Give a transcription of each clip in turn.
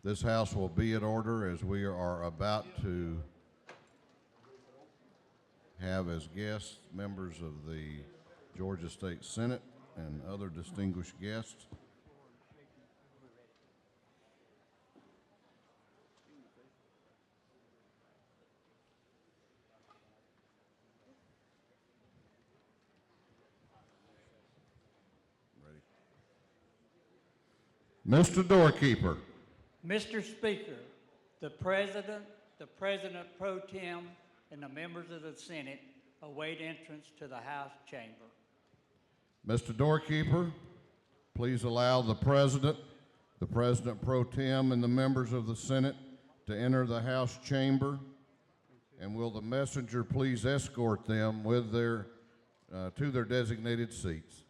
This House will be in order as we are about to have as guests members of the Georgia State Senate and other distinguished guests. Ready? Mr. Doorkeeper. Mr. Speaker, the President Pro Tem, and the members of the Senate await entrance to the House chamber. Mr. Doorkeeper, please allow the President Pro Tem, and the members of the Senate to enter the House chamber. And will the messenger please escort them with to their designated seats.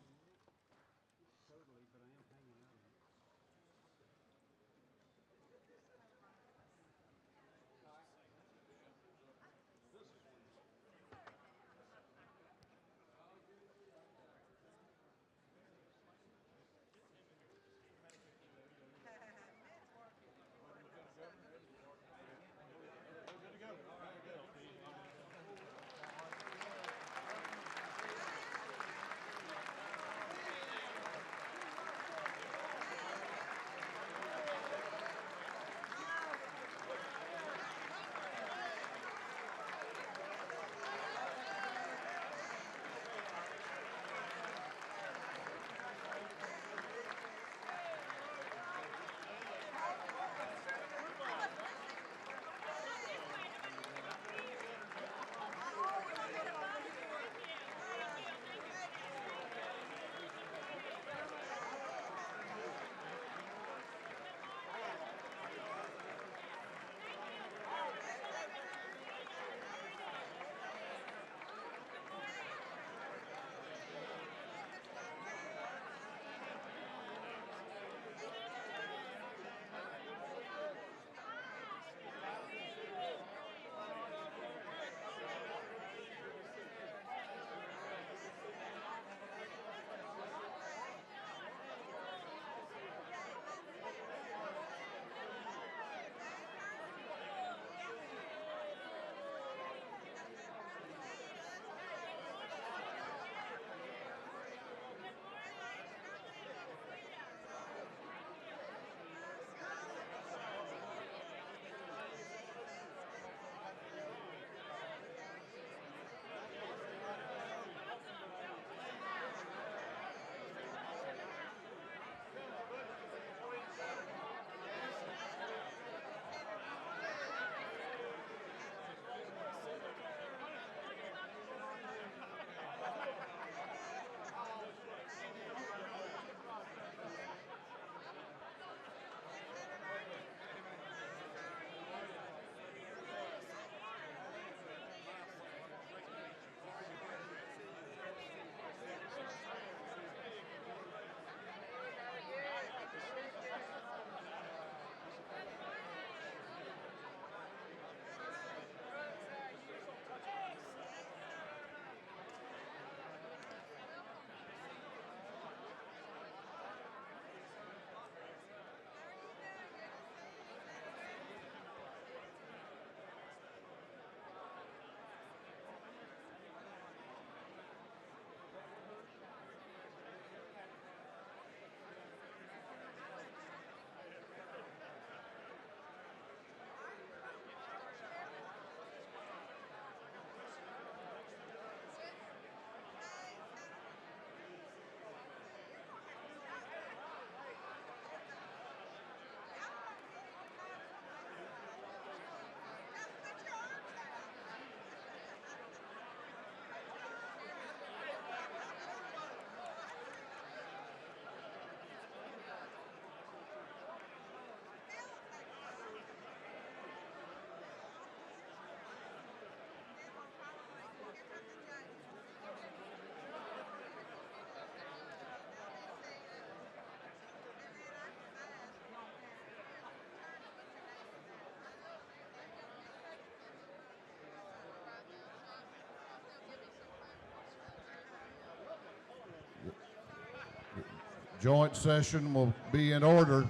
Joint session will be in order.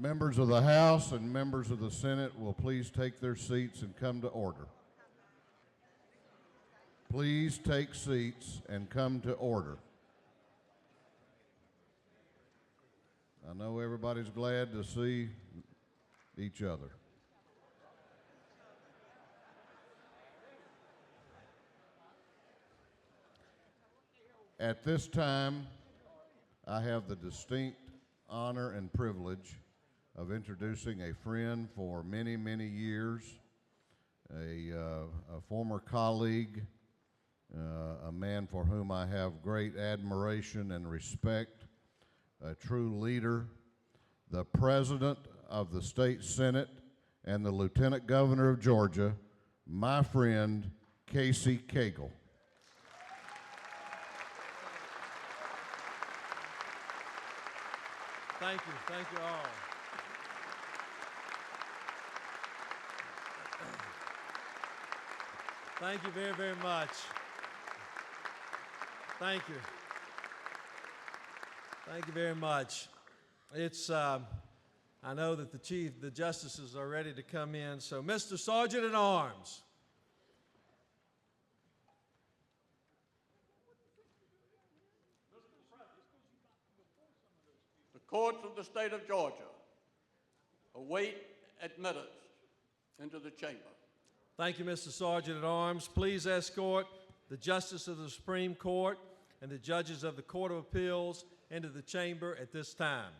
Members of the House and members of the Senate will please take their seats and come to order. Please take seats and come to order. I know everybody's glad to see each other. At this time, I have the distinct honor and privilege of introducing a friend for many, many years, a former colleague, a man for whom I have great admiration and respect, a true leader, the President of the State Senate and the Lieutenant Governor of Georgia, my friend, Casey Cagle. Thank you all. Thank you very, very much. Thank you. Thank you very much. It's, I know that the justices are ready to come in, so Mr. Sergeant at Arms. The courts of the state of Georgia await admittance into the chamber. Thank you, Mr. Sergeant at Arms. Please escort the Justice of the Supreme Court and the judges of the Court of Appeals into the chamber at this time.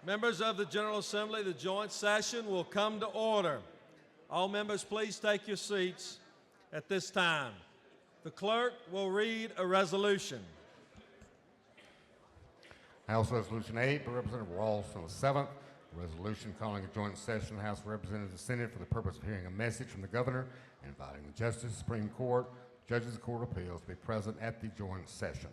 Members of the General Assembly, the joint session will come to order. All members, please take your seats at this time. The clerk will read a resolution. House Resolution 8 by Representative Ralston the 7th. Resolution calling a joint session of the House of Representatives and Senate for the purpose of hearing a message from the Governor and inviting the Justice of the Supreme Court, judges of the Court of Appeals to be present at the joint session.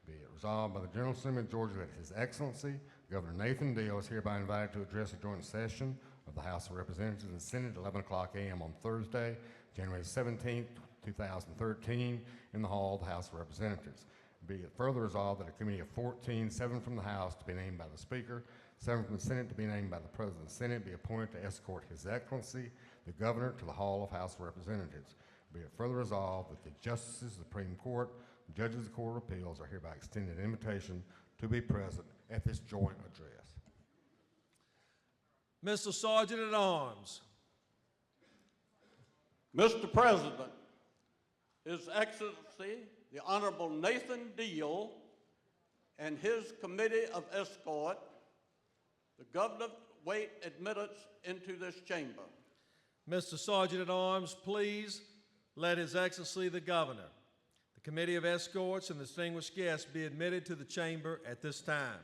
Be it resolved by the General Assembly of Georgia that His Excellency Governor Nathan Deal is hereby invited to address the joint session of the House of Representatives and Senate at 11 o'clock a.m. on Thursday, January 17th, 2013, in the Hall of the House of Representatives. Be it further resolved that a committee of 14, 7 from the House to be named by the Speaker, 7 from the Senate to be named by the President of the Senate, be appointed to escort His Excellency, the Governor, to the Hall of House of Representatives. Be it further resolved that the Justices of the Supreme Court, the Judges of the Court of Appeals are hereby extended an invitation to be present at this joint address. Mr. Sergeant at Arms. Mr. President, His Excellency, the Honorable Nathan Deal, and his committee of escort, the governor wait admittance into this chamber. Mr. Sergeant at Arms, please let His Excellency the Governor, the Committee of Escorts, and the distinguished guests be admitted to the chamber at this time.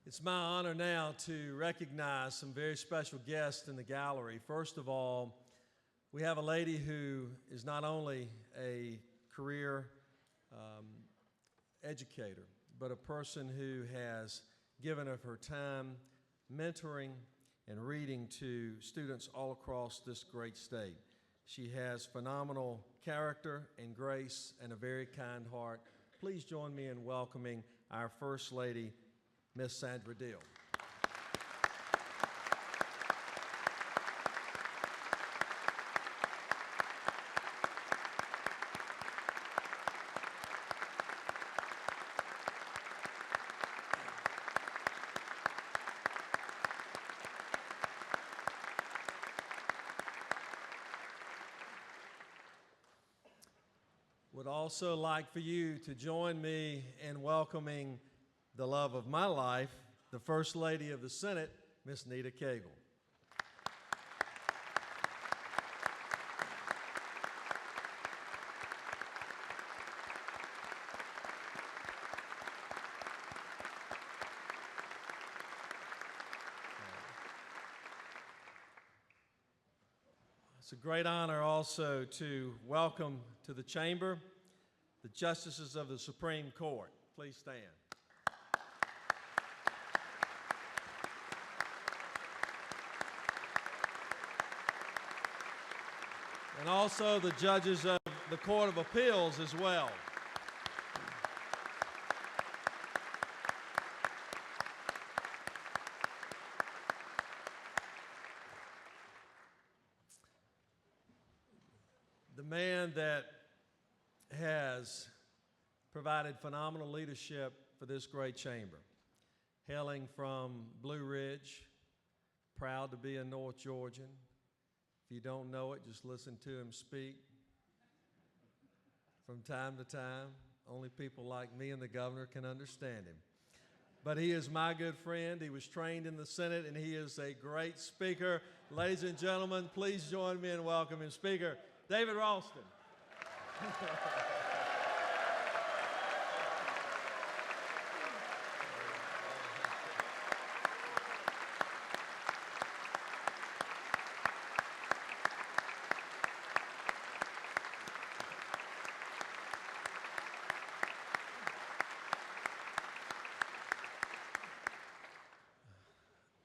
It's my honor now to recognize some very special guests in the gallery. First of all, we have a lady who is not only a career educator, but a person who has given of her time mentoring and reading to students all across this great state. She has phenomenal character and grace and a very kind heart. Please join me in welcoming our First Lady, Miss Sandra Deal. Would also like for you to join me in welcoming the love of my life, the First Lady of the Senate, Miss Nita Cagle. It's a great honor also to welcome to the chamber the the Justices of the Supreme Court. Please stand. And also the judges of the Court of Appeals as well. The man that has provided phenomenal leadership for this great chamber, hailing from Blue Ridge, proud to be a North Georgian. If you don't know it, just listen to him speak. From time to time, only people like me and the governor can understand him. But he is my good friend. He was trained in the Senate, and he is a great speaker. Ladies and gentlemen, please join me in welcoming Speaker David Ralston.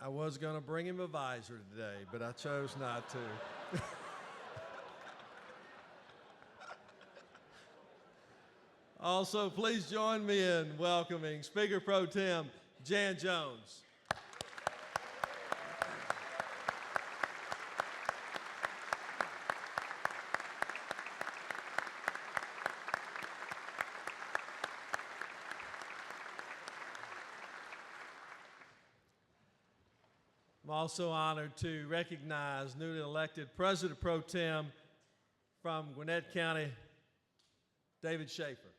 I was going to bring him a visor today, but I chose not to. Also, please join me in welcoming Speaker Pro Tem Jan Jones. I'm also honored to recognize newly elected President Pro Tem from Gwinnett County, David Schaefer.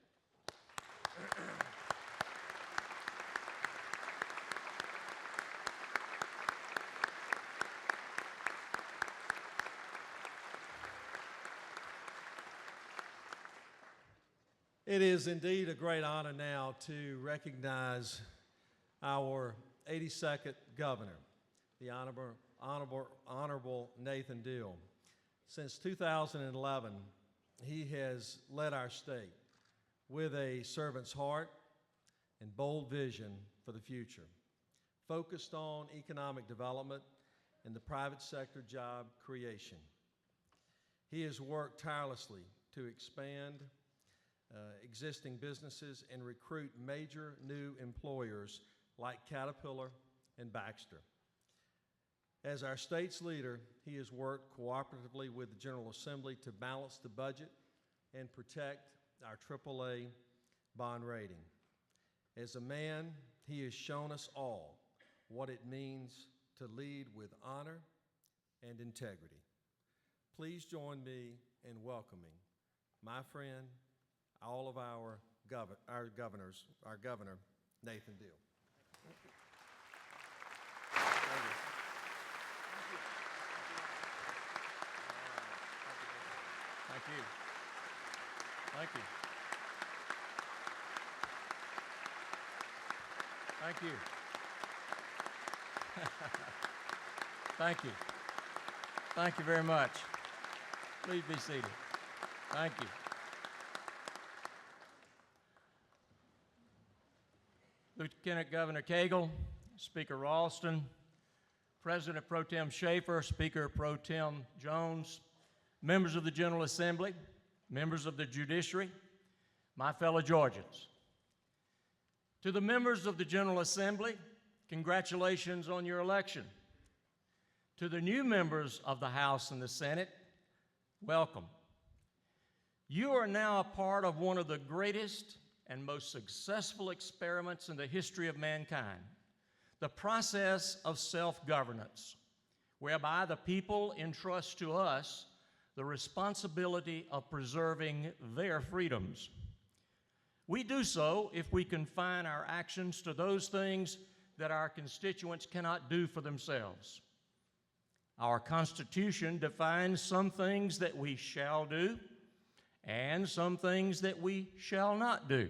It is indeed a great honor now to recognize our 82nd governor, the Honorable Nathan Deal. Since 2011, he has led our state with a servant's heart and bold vision for the future, focused on economic development and the private sector job creation. He has worked tirelessly to expand existing businesses and recruit major new employers like Caterpillar and Baxter. As our state's leader, he has worked cooperatively with the General Assembly to balance the budget and protect our AAA bond rating. As a man, he has shown us all what it means to lead with honor and integrity. Please join me in welcoming my friend, all of our governor, Nathan Deal. Thank you. Thank you. Thank you. Thank you. Thank you very much. Please be seated. Thank you. Lieutenant Governor Cagle, Speaker Ralston, President Pro Tem Schaefer, Speaker Pro Tem Jones, members of the General Assembly, members of the judiciary, my fellow Georgians. To the members of the General Assembly, congratulations on your election. To the new members of the House and the Senate, welcome. You are now a part of one of the greatest and most successful experiments in the history of mankind, the process of self-governance, whereby the people entrust to us the responsibility of preserving their freedoms. We do so if we confine our actions to those things that our constituents cannot do for themselves. Our Constitution defines some things that we shall do and some things that we shall not do.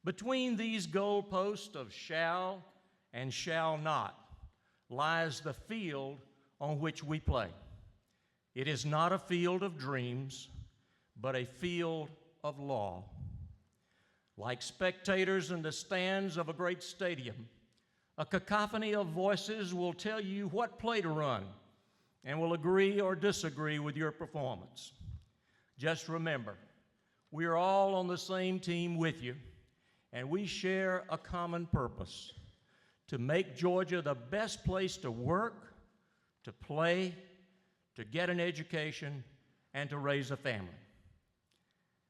Between these goalposts of shall and shall not lies the field on which we play. It is not a field of dreams, but a field of law. Like spectators in the stands of a great stadium, a cacophony of voices will tell you what play to run and will agree or disagree with your performance. Just remember, we are all on the same team with you, and we share a common purpose: to make Georgia the best place to work, to play, to get an education, and to raise a family.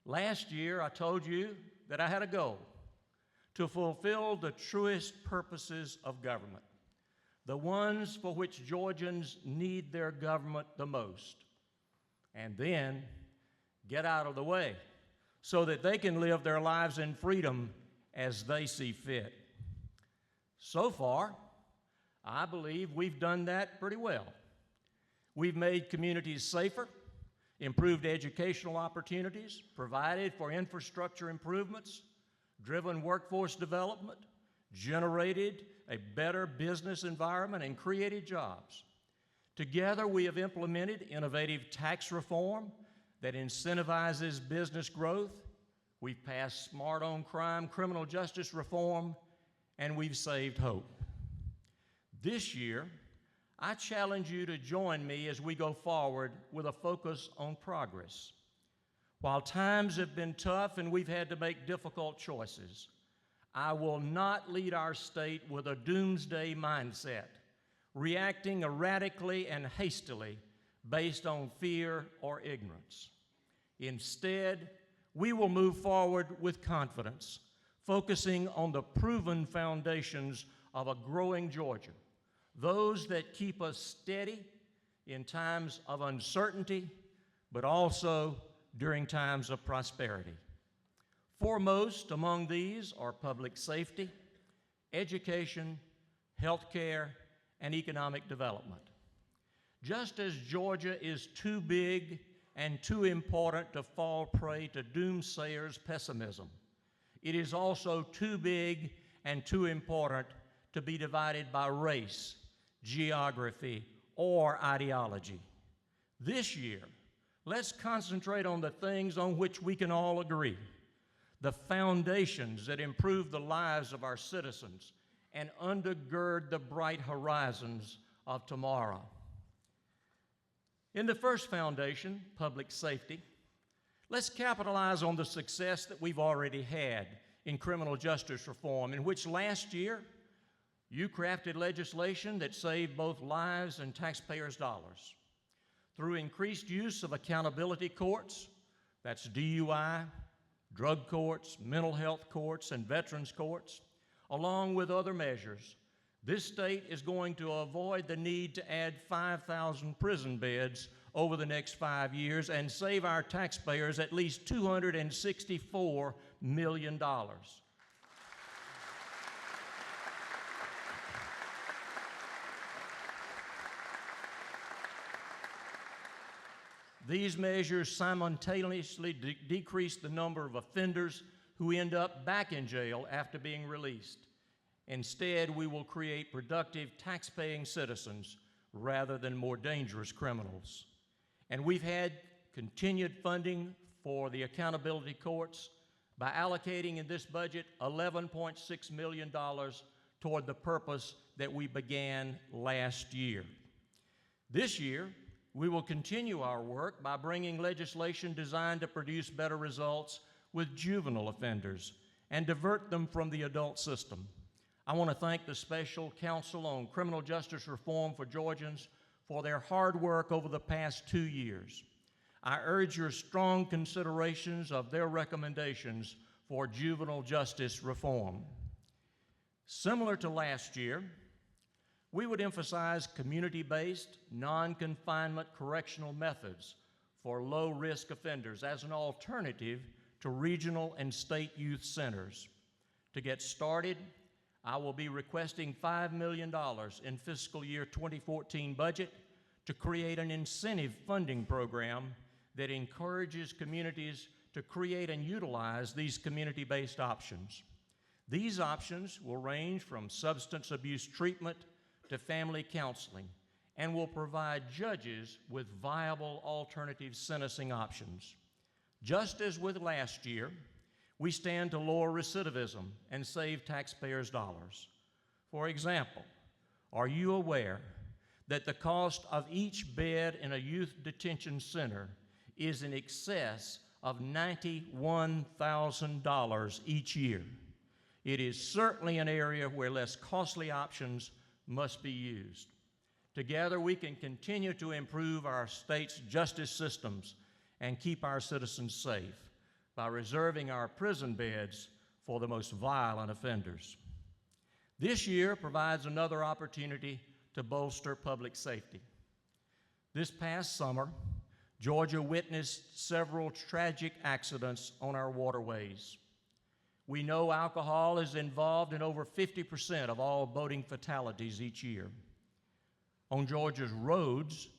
Last year, I told you that I had a goal: to fulfill the truest purposes of government, the ones for which Georgians need their government the most, and then get out of the way so that they can live their lives in freedom as they see fit. So far, I believe we've done that pretty well. We've made communities safer, improved educational opportunities, provided for infrastructure improvements, driven workforce development, generated a better business environment, and created jobs. Together, we have implemented innovative tax reform that incentivizes business growth. We've passed smart on crime criminal justice reform, and we've saved hope. This year, I challenge you to join me as we go forward with a focus on progress. While times have been tough and we've had to make difficult choices, I will not lead our state with a doomsday mindset, reacting erratically and hastily based on fear or ignorance. Instead, we will move forward with confidence, focusing on the proven foundations of a growing Georgia, those that keep us steady in times of uncertainty, but also during times of prosperity. Foremost among these are public safety, education, healthcare, and economic development. Just as Georgia is too big and too important to fall prey to doomsayers' pessimism, it is also too big and too important to be divided by race, geography, or ideology. This year, let's concentrate on the things on which we can all agree, the foundations that improve the lives of our citizens and undergird the bright horizons of tomorrow. In the first foundation, public safety, let's capitalize on the success that we've already had in criminal justice reform, in which last year you crafted legislation that saved both lives and taxpayers' dollars. Through increased use of accountability courts, that's DUI, drug courts, mental health courts, and veterans courts, along with other measures, this state is going to avoid the need to add 5,000 prison beds over the next 5 years and save our taxpayers at least $264 million. These measures simultaneously decrease the number of offenders who end up back in jail after being released. Instead, we will create productive tax-paying citizens rather than more dangerous criminals. And we've had continued funding for the accountability courts by allocating in this budget $11.6 million toward the purpose that we began last year. This year, we will continue our work by bringing legislation designed to produce better results with juvenile offenders and divert them from the adult system. I want to thank the Special Counsel on Criminal Justice Reform for Georgians for their hard work over the past 2 years. I urge your strong considerations of their recommendations for juvenile justice reform. Similar to last year, we would emphasize community-based, non-confinement correctional methods for low-risk offenders as an alternative to regional and state youth centers. To get started, I will be requesting $5 million in fiscal year 2014 budget to create an incentive funding program that encourages communities to create and utilize these community-based options. These options will range from substance abuse treatment to family counseling and will provide judges with viable alternative sentencing options. Just as with last year, We stand to lower recidivism and save taxpayers' dollars. For example, are you aware that the cost of each bed in a youth detention center is in excess of $91,000 each year? It is certainly an area where less costly options must be used. Together, we can continue to improve our state's justice systems and keep our citizens safe by reserving our prison beds for the most violent offenders. This year provides another opportunity to bolster public safety. This past summer, Georgia witnessed several tragic accidents on our waterways. We know alcohol is involved in over 50% of all boating fatalities each year. On Georgia's roads,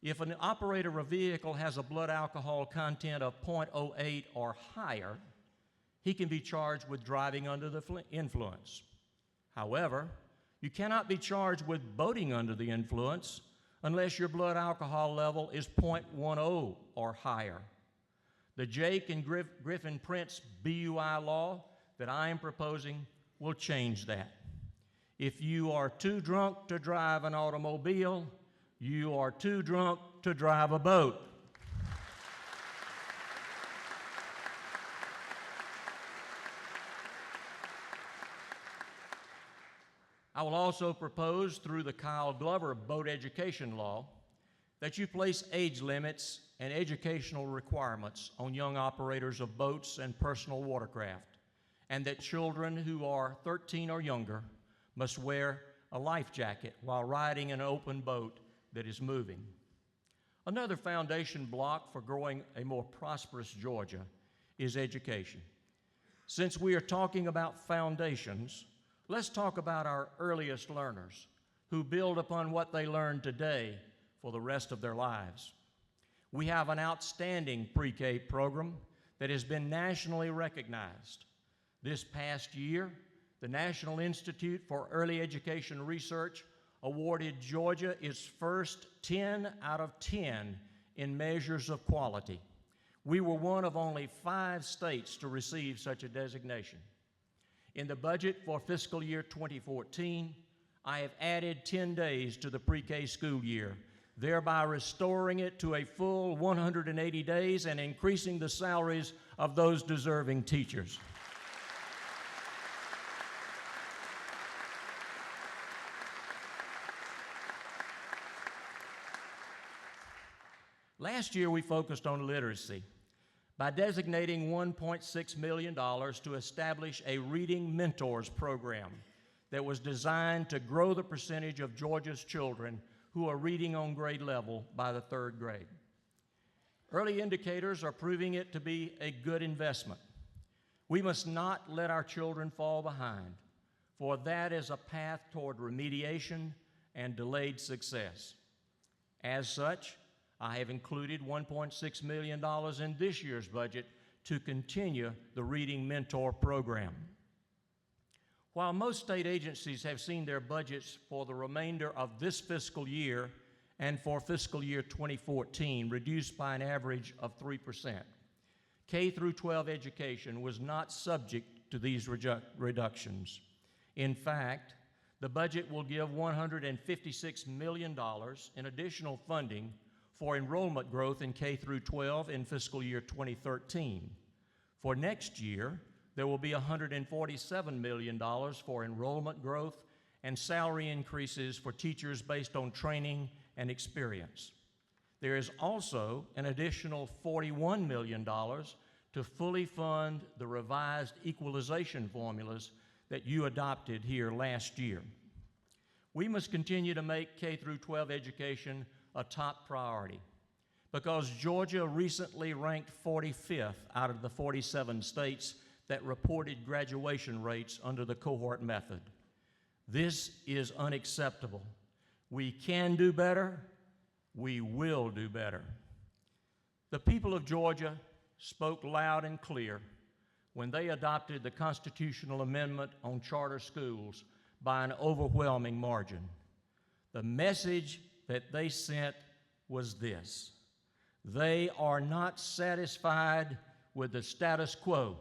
if an operator of a vehicle has a blood alcohol content of 0.08 or higher, he can be charged with driving under the influence. However, you cannot be charged with boating under the influence unless your blood alcohol level is 0.10 or higher. The Jake and Griffin Prince BUI law that I am proposing will change that. If you are too drunk to drive an automobile, you are too drunk to drive a boat. I will also propose through the Kyle Glover boat education law that you place age limits and educational requirements on young operators of boats and personal watercraft, and that children who are 13 or younger must wear a life jacket while riding an open boat that is moving. Another foundation block for growing a more prosperous Georgia is education. Since we are talking about foundations, let's talk about our earliest learners who build upon what they learn today for the rest of their lives. We have an outstanding pre-K program that has been nationally recognized. This past year, the National Institute for Early Education Research awarded Georgia its first 10 out of 10 in measures of quality. We were one of only 5 states to receive such a designation. In the budget for fiscal year 2014, I have added 10 days to the pre-K school year, thereby restoring it to a full 180 days and increasing the salaries of those deserving teachers. Last year, we focused on literacy by designating $1.6 million to establish a Reading Mentors program that was designed to grow the percentage of Georgia's children who are reading on grade level by the 3rd grade. Early indicators are proving it to be a good investment. We must not let our children fall behind, for that is a path toward remediation and delayed success. As such, I have included $1.6 million in this year's budget to continue the Reading Mentor program. While most state agencies have seen their budgets for the remainder of this fiscal year and for fiscal year 2014 reduced by an average of 3%, K through 12 education was not subject to these reductions. In fact, the budget will give $156 million in additional funding for enrollment growth in K through 12 in fiscal year 2013. For next year, there will be $147 million for enrollment growth and salary increases for teachers based on training and experience. There is also an additional $41 million to fully fund the revised equalization formulas that you adopted here last year. We must continue to make K through 12 education a top priority because Georgia recently ranked 45th out of the 47 states that reported graduation rates under the cohort method. This is unacceptable. We can do better. We will do better. The people of Georgia spoke loud and clear when they adopted the constitutional amendment on charter schools by an overwhelming margin. The message that they sent was this: they are not satisfied with the status quo,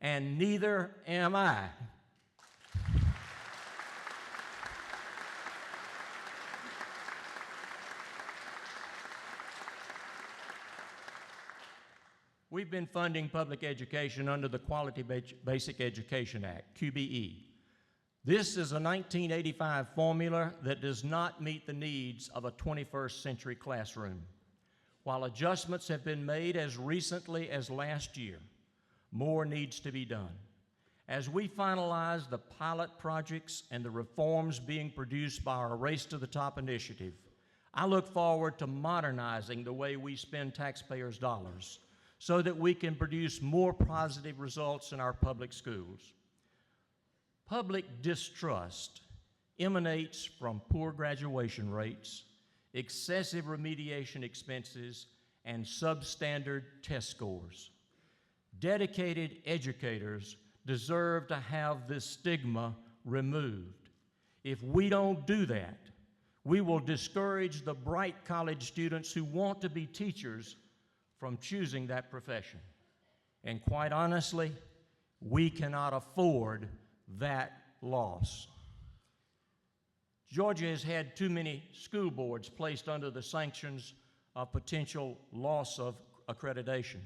and neither am I. We've been funding public education under the Quality Basic Education Act, QBE. This is a 1985 formula that does not meet the needs of a 21st century classroom. While adjustments have been made as recently as last year, more needs to be done. As we finalize the pilot projects and the reforms being produced by our Race to the Top initiative, I look forward to modernizing the way we spend taxpayers' dollars so that we can produce more positive results in our public schools. Public distrust emanates from poor graduation rates, excessive remediation expenses, and substandard test scores. Dedicated educators deserve to have this stigma removed. If we don't do that, we will discourage the bright college students who want to be teachers from choosing that profession. And quite honestly, we cannot afford that loss. Georgia has had too many school boards placed under the sanctions of potential loss of accreditation.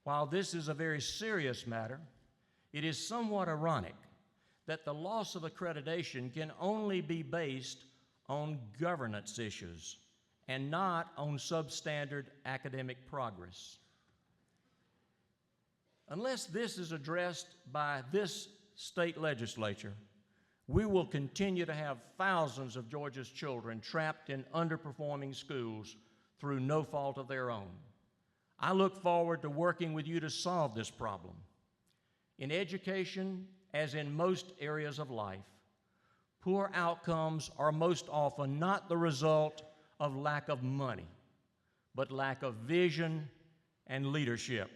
While this is a very serious matter, it is somewhat ironic that the loss of accreditation can only be based on governance issues and not on substandard academic progress. Unless this is addressed by this state legislature, we will continue to have thousands of Georgia's children trapped in underperforming schools through no fault of their own. I look forward to working with you to solve this problem. In education, as in most areas of life, poor outcomes are most often not the result of lack of money, but lack of vision and leadership.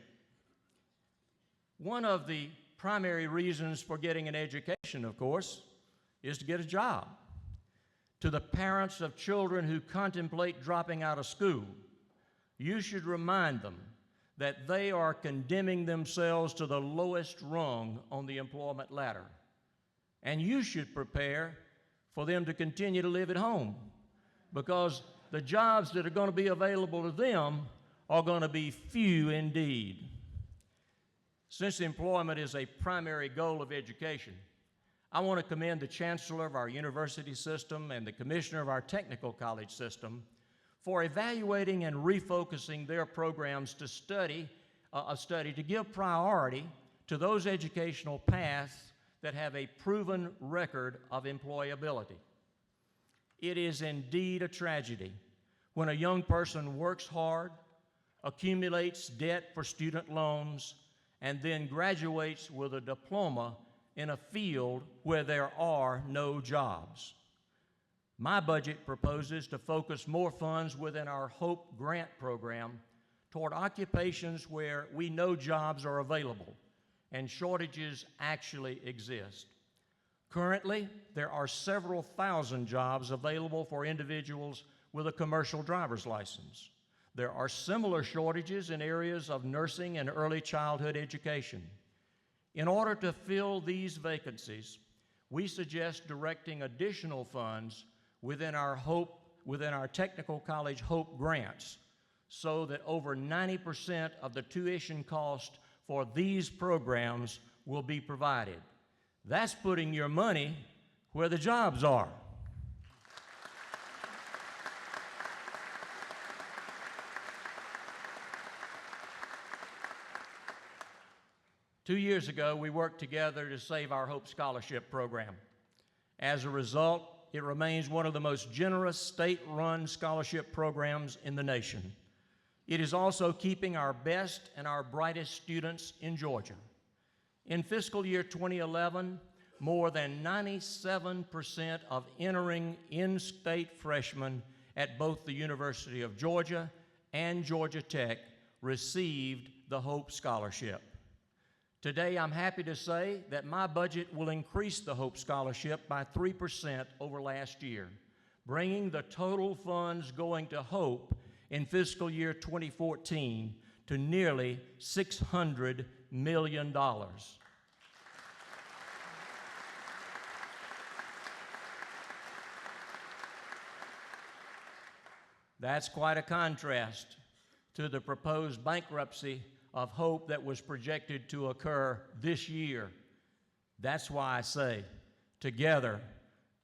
One of the primary reasons for getting an education, of course, is to get a job. To the parents of children who contemplate dropping out of school, you should remind them that they are condemning themselves to the lowest rung on the employment ladder. And you should prepare for them to continue to live at home, because the jobs that are going to be available to them are going to be few indeed. Since employment is a primary goal of education, I want to commend the Chancellor of our university system and the Commissioner of our technical college system for evaluating and refocusing their programs to to give priority to those educational paths that have a proven record of employability. It is indeed a tragedy when a young person works hard, accumulates debt for student loans, and then graduates with a diploma in a field where there are no jobs. My budget proposes to focus more funds within our HOPE grant program toward occupations where we know jobs are available and shortages actually exist. Currently, there are several thousand jobs available for individuals with a commercial driver's license. There are similar shortages in areas of nursing and early childhood education. In order to fill these vacancies, we suggest directing additional funds within our technical college HOPE grants, so that over 90% of the tuition cost for these programs will be provided. That's putting your money where the jobs are. Two years ago, we worked together to save our HOPE Scholarship program. As a result, it remains one of the most generous state-run scholarship programs in the nation. It is also keeping our best and our brightest students in Georgia. In fiscal year 2011, more than 97% of entering in-state freshmen at both the University of Georgia and Georgia Tech received the HOPE Scholarship. Today, I'm happy to say that my budget will increase the HOPE Scholarship by 3% over last year, bringing the total funds going to HOPE in fiscal year 2014 to nearly $600 million. That's quite a contrast to the proposed bankruptcy of Hope that was projected to occur this year. That's why I say, together,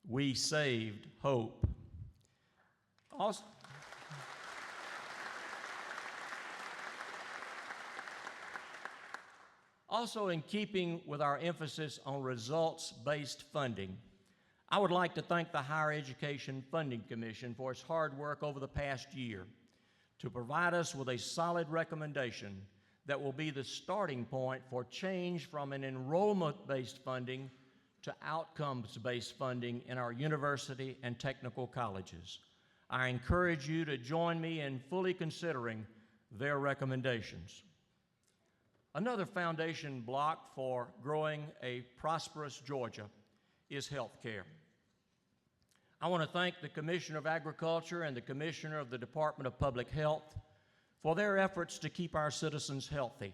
we saved Hope. Also, in keeping with our emphasis on results-based funding, I would like to thank the Higher Education Funding Commission for its hard work over the past year to provide us with a solid recommendation that will be the starting point for change from an enrollment-based funding to outcomes-based funding in our university and technical colleges. I encourage you to join me in fully considering their recommendations. Another foundation block for growing a prosperous Georgia is health care. I want to thank the Commissioner of Agriculture and the Commissioner of the Department of Public Health for their efforts to keep our citizens healthy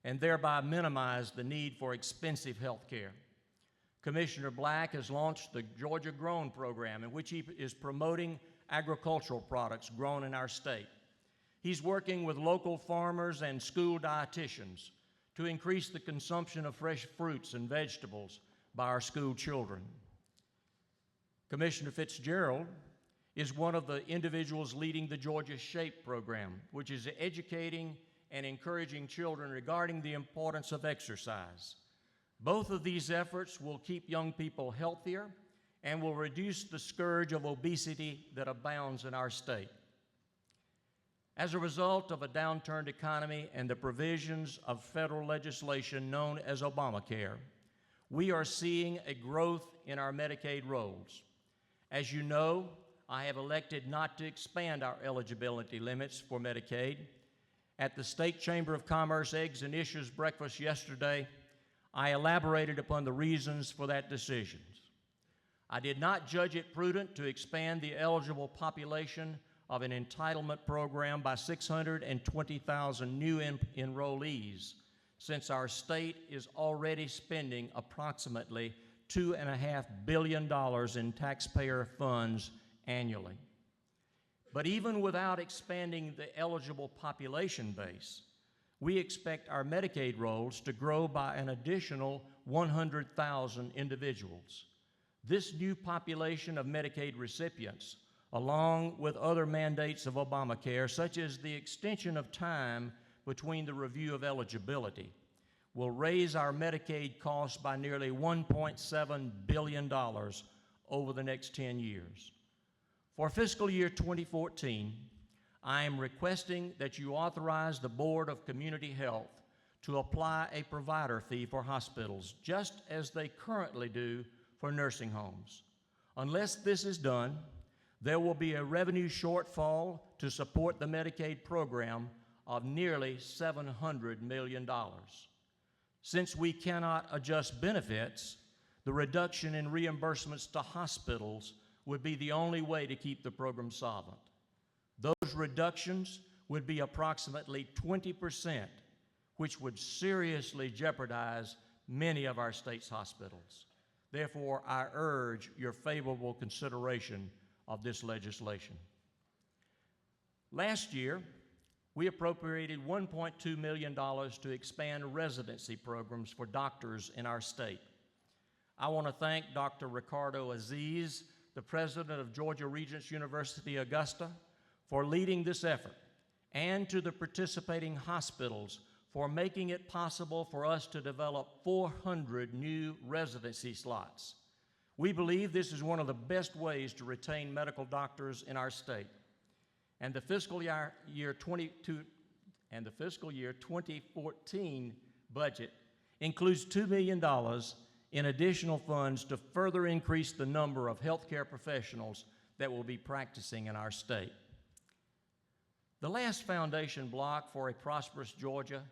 and thereby minimize the need for expensive health care. Commissioner Black has launched the Georgia Grown program, in which he is promoting agricultural products grown in our state. He's working with local farmers and school dietitians to increase the consumption of fresh fruits and vegetables by our school children. Commissioner Fitzgerald is one of the individuals leading the Georgia SHAPE program, which is educating and encouraging children regarding the importance of exercise. Both of these efforts will keep young people healthier and will reduce the scourge of obesity that abounds in our state. As a result of a downturned economy and the provisions of federal legislation known as Obamacare, we are seeing a growth in our Medicaid rolls. As you know, I have elected not to expand our eligibility limits for Medicaid. At the State Chamber of Commerce Eggs and Issues breakfast yesterday, I elaborated upon the reasons for that decision. I did not judge it prudent to expand the eligible population of an entitlement program by 620,000 new enrollees, since our state is already spending approximately $2.5 billion in taxpayer funds annually. But even without expanding the eligible population base, we expect our Medicaid rolls to grow by an additional 100,000 individuals. This new population of Medicaid recipients, along with other mandates of Obamacare, such as the extension of time between the review of eligibility, will raise our Medicaid costs by nearly $1.7 billion over the next 10 years. For fiscal year 2014, I am requesting that you authorize the Board of Community Health to apply a provider fee for hospitals, just as they currently do for nursing homes. Unless this is done, there will be a revenue shortfall to support the Medicaid program of nearly $700 million. Since we cannot adjust benefits, the reduction in reimbursements to hospitals would be the only way to keep the program solvent. Those reductions would be approximately 20%, which would seriously jeopardize many of our state's hospitals. Therefore, I urge your favorable consideration of this legislation. Last year, we appropriated $1.2 million to expand residency programs for doctors in our state. I want to thank Dr. Ricardo Aziz, the president of Georgia Regents University, Augusta, for leading this effort, and to the participating hospitals for making it possible for us to develop 400 new residency slots. We believe this is one of the best ways to retain medical doctors in our state. And the fiscal year 2014 budget includes $2 million in additional funds to further increase the number of healthcare professionals that will be practicing in our state. The last foundation block for a prosperous Georgia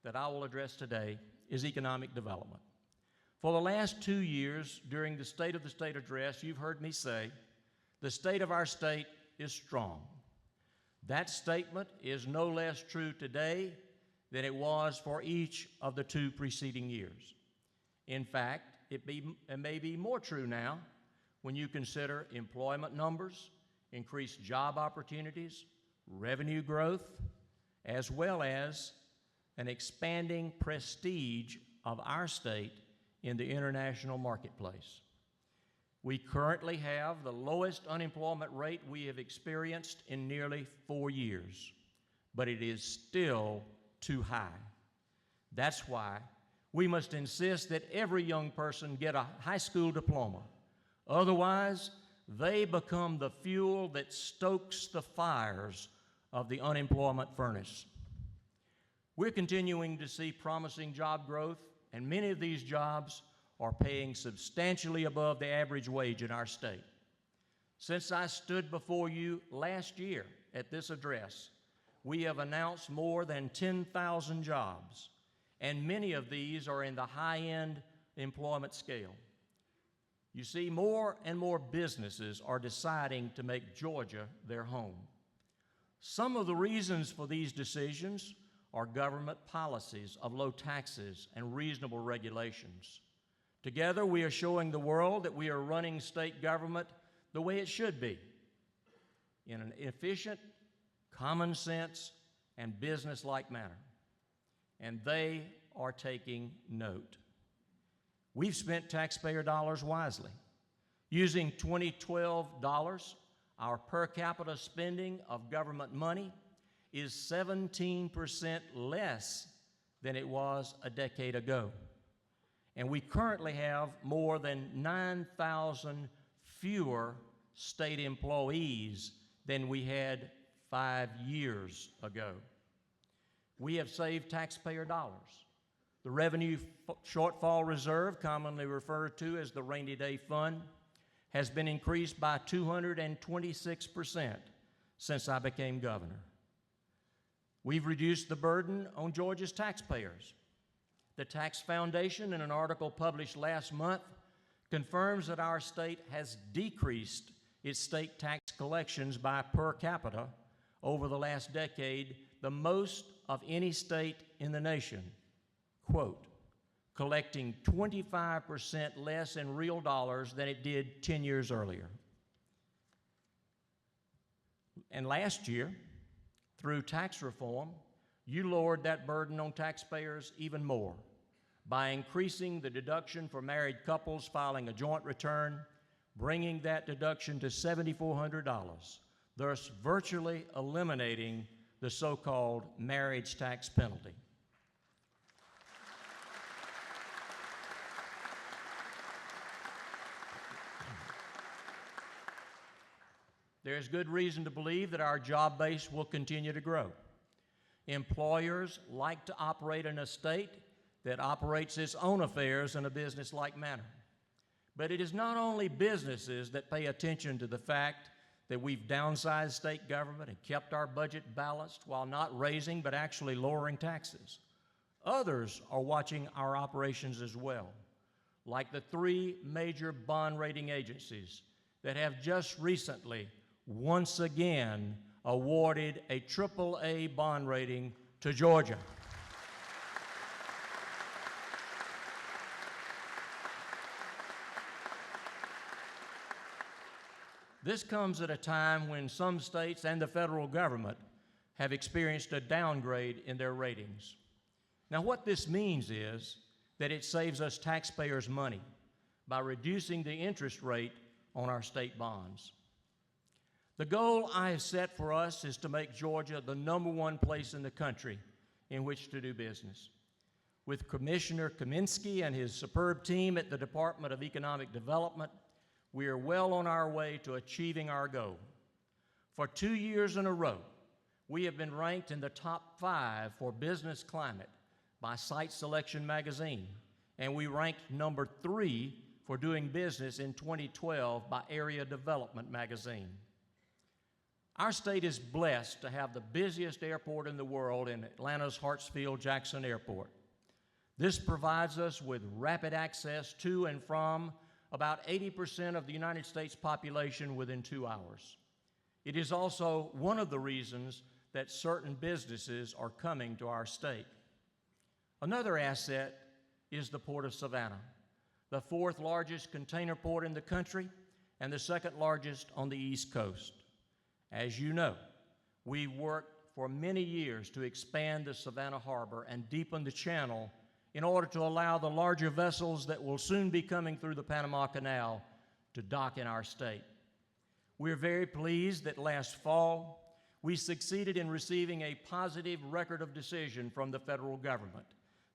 that I will address today is economic development. For the last 2 years, during the State of the State address, you've heard me say, the state of our state is strong. That statement is no less true today than it was for each of the 2 preceding years. In fact, it may be more true now when you consider employment numbers, increased job opportunities, revenue growth, as well as an expanding prestige of our state in the international marketplace. We currently have the lowest unemployment rate we have experienced in nearly 4 years, but it is still too high. That's why we must insist that every young person get a high school diploma. Otherwise, they become the fuel that stokes the fires of the unemployment furnace. We're continuing to see promising job growth, and many of these jobs are paying substantially above the average wage in our state. Since I stood before you last year at this address, we have announced more than 10,000 jobs, and many of these are in the high-end employment scale. You see, more and more businesses are deciding to make Georgia their home. Some of the reasons for these decisions are government policies of low taxes and reasonable regulations. Together, we are showing the world that we are running state government the way it should be, in an efficient, common sense, and business-like manner. And they are taking note. We've spent taxpayer dollars wisely. Using 2012 dollars, our per capita spending of government money is 17% less than it was a decade ago. And we currently have more than 9,000 fewer state employees than we had 5 years ago. We have saved taxpayer dollars. The Revenue Shortfall Reserve, commonly referred to as the Rainy Day Fund, has been increased by 226% since I became governor. We've reduced the burden on Georgia's taxpayers. The Tax Foundation, in an article published last month, confirms that our state has decreased its state tax collections by per capita over the last decade, the most of any state in the nation. Quote, collecting 25% less in real dollars than it did 10 years earlier. And last year, through tax reform, you lowered that burden on taxpayers even more by increasing the deduction for married couples filing a joint return, bringing that deduction to $7,400, thus virtually eliminating the so-called marriage tax penalty. There's good reason to believe that our job base will continue to grow. Employers like to operate in a state that operates its own affairs in a business-like manner. But it is not only businesses that pay attention to the fact that we've downsized state government and kept our budget balanced while not raising but actually lowering taxes. Others are watching our operations as well, like the 3 major bond rating agencies that have just recently once again awarded a AAA bond rating to Georgia. This comes at a time when some states and the federal government have experienced a downgrade in their ratings. Now, what this means is that it saves us taxpayers money by reducing the interest rate on our state bonds. The goal I have set for us is to make Georgia the #1 place in the country in which to do business. With Commissioner Kaminsky and his superb team at the Department of Economic Development, we are well on our way to achieving our goal. For 2 years in a row, we have been ranked in the top 5 for business climate by Site Selection magazine, and we ranked number 3 for doing business in 2012 by Area Development magazine. Our state is blessed to have the busiest airport in the world in Atlanta's Hartsfield-Jackson Airport. This provides us with rapid access to and from about 80% of the United States population within 2 hours. It is also one of the reasons that certain businesses are coming to our state. Another asset is the Port of Savannah, the fourth largest container port in the country and the second largest on the East Coast. As you know, we worked for many years to expand the Savannah Harbor and deepen the channel in order to allow the larger vessels that will soon be coming through the Panama Canal to dock in our state. We're very pleased that last fall, we succeeded in receiving a positive record of decision from the federal government.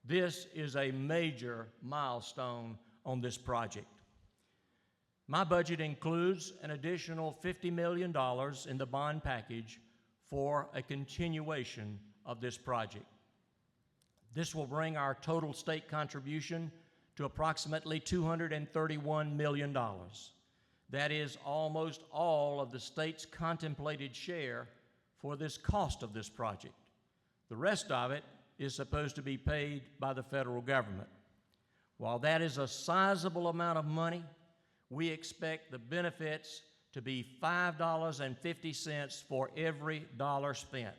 This is a major milestone on this project. My budget includes an additional $50 million in the bond package for a continuation of this project. This will bring our total state contribution to approximately $231 million. That is almost all of the state's contemplated share for this cost of this project. The rest of it is supposed to be paid by the federal government. While that is a sizable amount of money, we expect the benefits to be $5.50 for every dollar spent.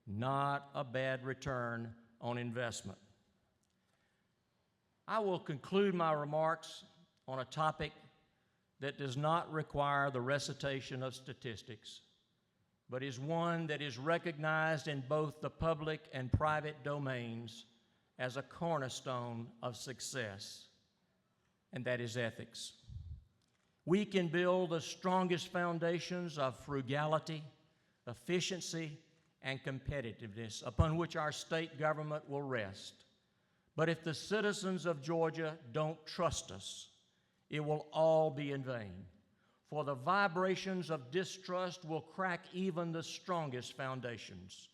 Not a bad return on investment. I will conclude my remarks on a topic that does not require the recitation of statistics, but is one that is recognized in both the public and private domains as a cornerstone of success, and that is ethics. We can build the strongest foundations of frugality, efficiency, and competitiveness upon which our state government will rest. But if the citizens of Georgia don't trust us, it will all be in vain. For the vibrations of distrust will crack even the strongest foundations.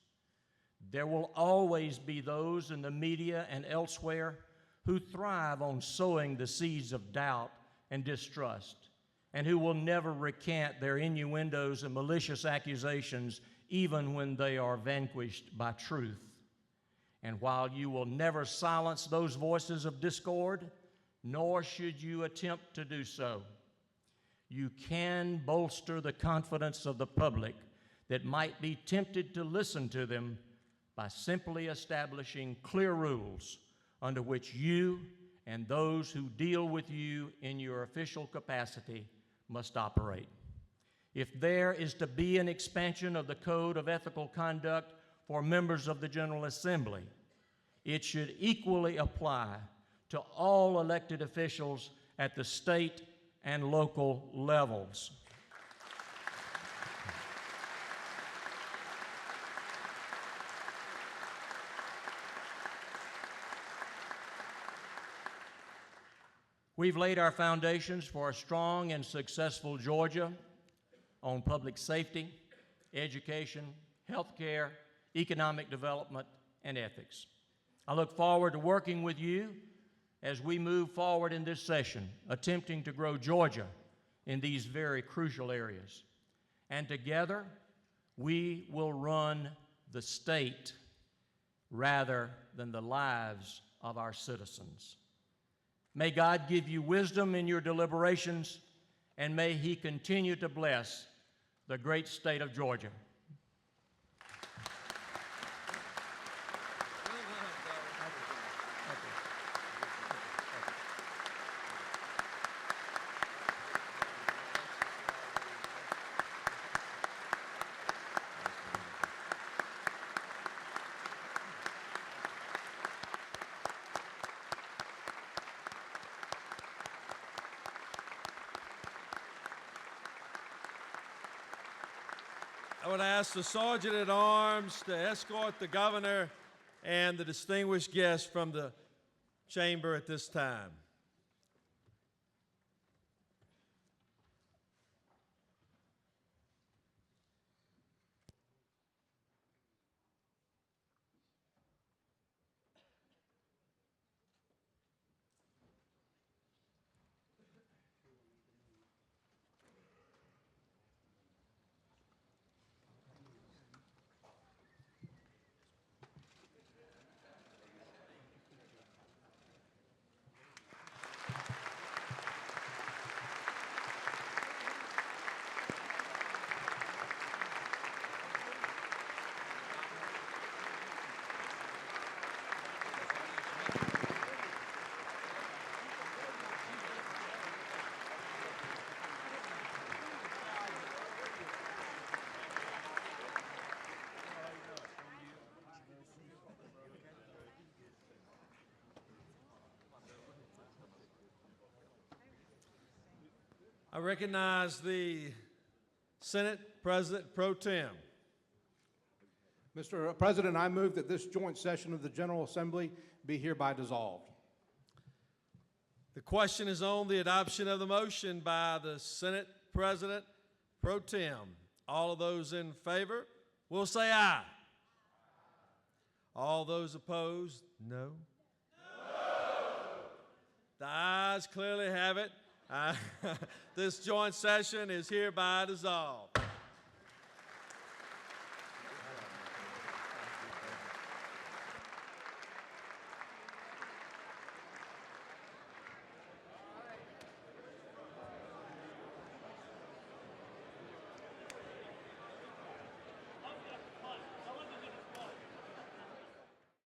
There will always be those in the media and elsewhere who thrive on sowing the seeds of doubt and distrust, and who will never recant their innuendos and malicious accusations even when they are vanquished by truth. And while you will never silence those voices of discord, nor should you attempt to do so, you can bolster the confidence of the public that might be tempted to listen to them by simply establishing clear rules under which you and those who deal with you in your official capacity must operate. If there is to be an expansion of the Code of Ethical Conduct for members of the General Assembly, it should equally apply to all elected officials at the state and local levels. We've laid our foundations for a strong and successful Georgia on public safety, education, healthcare, economic development, and ethics. I look forward to working with you as we move forward in this session, attempting to grow Georgia in these very crucial areas. And together, we will run the state rather than the lives of our citizens. May God give you wisdom in your deliberations, and may He continue to bless the great state of Georgia. I would ask the Sergeant at Arms to escort the Governor and the distinguished guests from the chamber at this time. I recognize the Senate President Pro Tem. Mr. President, I move that this joint session of the General Assembly be hereby dissolved. The question is on the adoption of the motion by the Senate President Pro Tem. All of those in favor will say aye. All those opposed, no. The ayes clearly have it. This joint session is hereby dissolved.